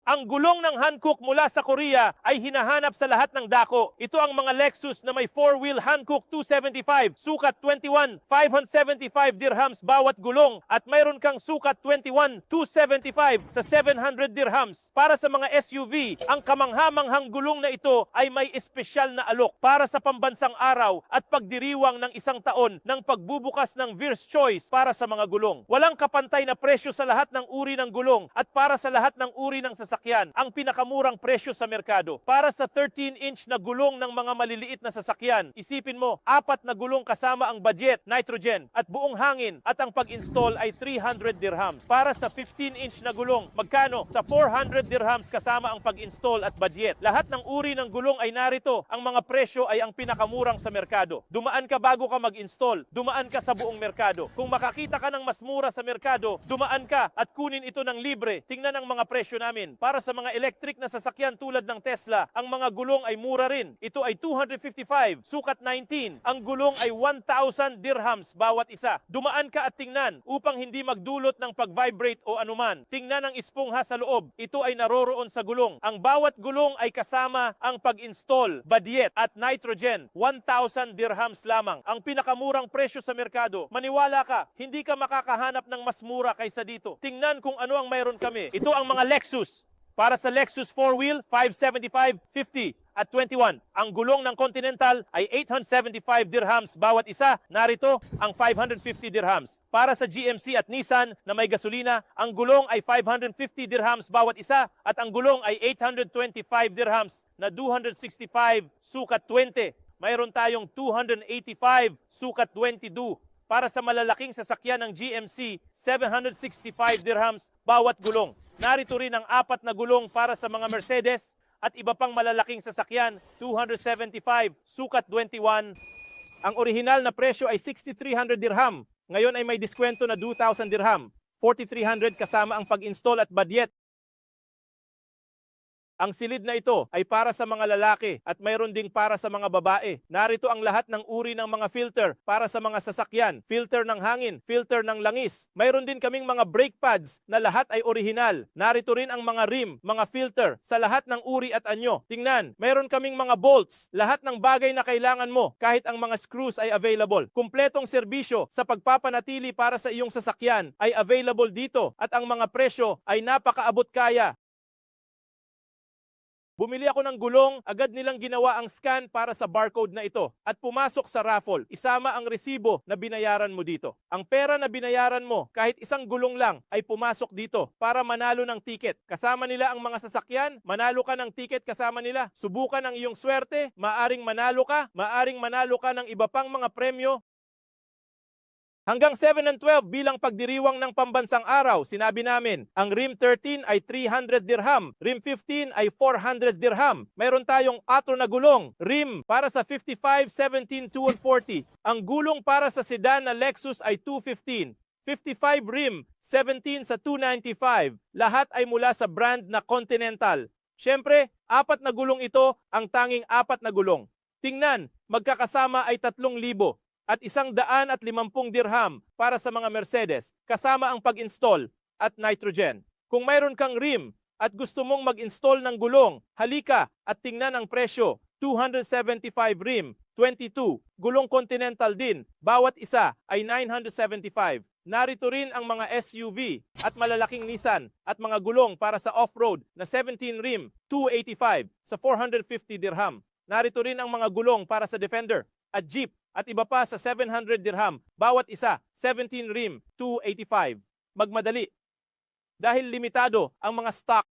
Ang gulong ng Hankook mula sa Korea ay hinahanap sa lahat ng dako. Ito ang mga Lexus na may 4-wheel Hankook 275, sukat 21,575 dirhams bawat gulong at mayroon kang sukat 21,275 sa 700 dirhams. Para sa mga SUV, ang kamangha-manghang gulong na ito ay may espesyal na alok para sa pambansang araw at pagdiriwang ng isang taon ng pagbubukas ng Veers Choice para sa mga gulong. Walang kapantay na presyo sa lahat ng uri ng gulong at para sa lahat ng uri ng sasakyan, ang pinakamurang presyo sa merkado. Para sa 13-inch na gulong ng mga maliliit na sasakyan, isipin mo, 4 na gulong kasama ang budget, nitrogen, at buong hangin at ang pag-install ay 300 dirhams. Para sa 15-inch na gulong, magkano? Sa 400 dirhams kasama ang pag-install at budget. Lahat ng uri ng gulong ay narito. Ang mga presyo ay ang pinakamurang sa merkado. Dumaan ka bago ka mag-install, dumaan ka sa buong merkado. Kung makakita ka ng mas mura sa merkado, dumaan ka at kunin ito ng libre. Tingnan ang mga presyo namin. Para sa mga electric na sasakyan tulad ng Tesla, ang mga gulong ay mura rin. Ito ay 255, sukat 19. Ang gulong ay 1,000 dirhams bawat isa. Dumaan ka at tingnan upang hindi magdulot ng pag-vibrate o anuman. Tingnan ang espongha sa loob. Ito ay naroroon sa gulong. Ang bawat gulong ay kasama ang pag-install, badyet at nitrogen. 1,000 dirhams lamang. Ang pinakamurang presyo sa merkado. Maniwala ka, hindi ka makakahanap ng mas mura kaysa dito. Tingnan kung ano ang mayroon kami. Ito ang mga Lexus. Para sa Lexus 4-wheel, 575, 50 at 21. Ang gulong ng Continental ay 875 dirhams bawat isa. Narito ang 550 dirhams. Para sa GMC at Nissan na may gasolina, ang gulong ay 550 dirhams bawat isa at ang gulong ay 825 dirhams na 265 sukat 20. Mayroon tayong 285 sukat 22. Para sa malalaking sasakyan ng GMC, 765 dirhams bawat gulong. Narito rin ang 4 na gulong para sa mga Mercedes at iba pang malalaking sasakyan, 275, sukat 21. Ang orihinal na presyo ay 6,300 dirham. Ngayon ay may diskwento na 2,000 dirham. 4,300 kasama ang pag-install at badyet. Ang silid na ito ay para sa mga lalaki at mayroon ding para sa mga babae. Narito ang lahat ng uri ng mga filter para sa mga sasakyan. Filter ng hangin, filter ng langis. Mayroon din kaming mga brake pads na lahat ay orihinal. Narito rin ang mga rim, mga filter sa lahat ng uri at anyo. Tingnan, mayroon kaming mga bolts. Lahat ng bagay na kailangan mo kahit ang mga screws ay available. Kumpletong serbisyo sa pagpapanatili para sa iyong sasakyan ay available dito at ang mga presyo ay napakaabot kaya. Bumili ako ng gulong, agad nilang ginawa ang scan para sa barcode na ito at pumasok sa raffle. Isama ang resibo na binayaran mo dito. Ang pera na binayaran mo, kahit isang gulong lang, ay pumasok dito para manalo ng ticket. Kasama nila ang mga sasakyan, manalo ka ng ticket kasama nila. Subukan ang iyong swerte, maaring manalo ka ng iba pang mga premyo. Hanggang 7 and 12 bilang pagdiriwang ng pambansang araw, sinabi namin, ang Rim 13 ay 300 dirham, Rim 15 ay 400 dirham. Mayroon tayong 4 na gulong, Rim para sa 55, 17, 2 and 40. Ang gulong para sa sedan na Lexus ay 215. 55 Rim, 17 sa 295. Lahat ay mula sa brand na Continental. Siyempre, 4 na gulong ito ang tanging 4 na gulong. Tingnan, magkakasama ay 3,000. At 150 dirham para sa mga Mercedes, kasama ang pag-install at nitrogen. Kung mayroon kang rim at gusto mong mag-install ng gulong, halika at tingnan ang presyo. 275 rim, 22, gulong Continental din, bawat isa ay 975. Narito rin ang mga SUV at malalaking Nissan at mga gulong para sa off-road na 17 rim, 285 sa 450 dirham. Narito rin ang mga gulong para sa Defender at Jeep at iba pa sa 700 dirham, bawat isa, 17 rim, 285. Magmadali. Dahil limitado ang mga stock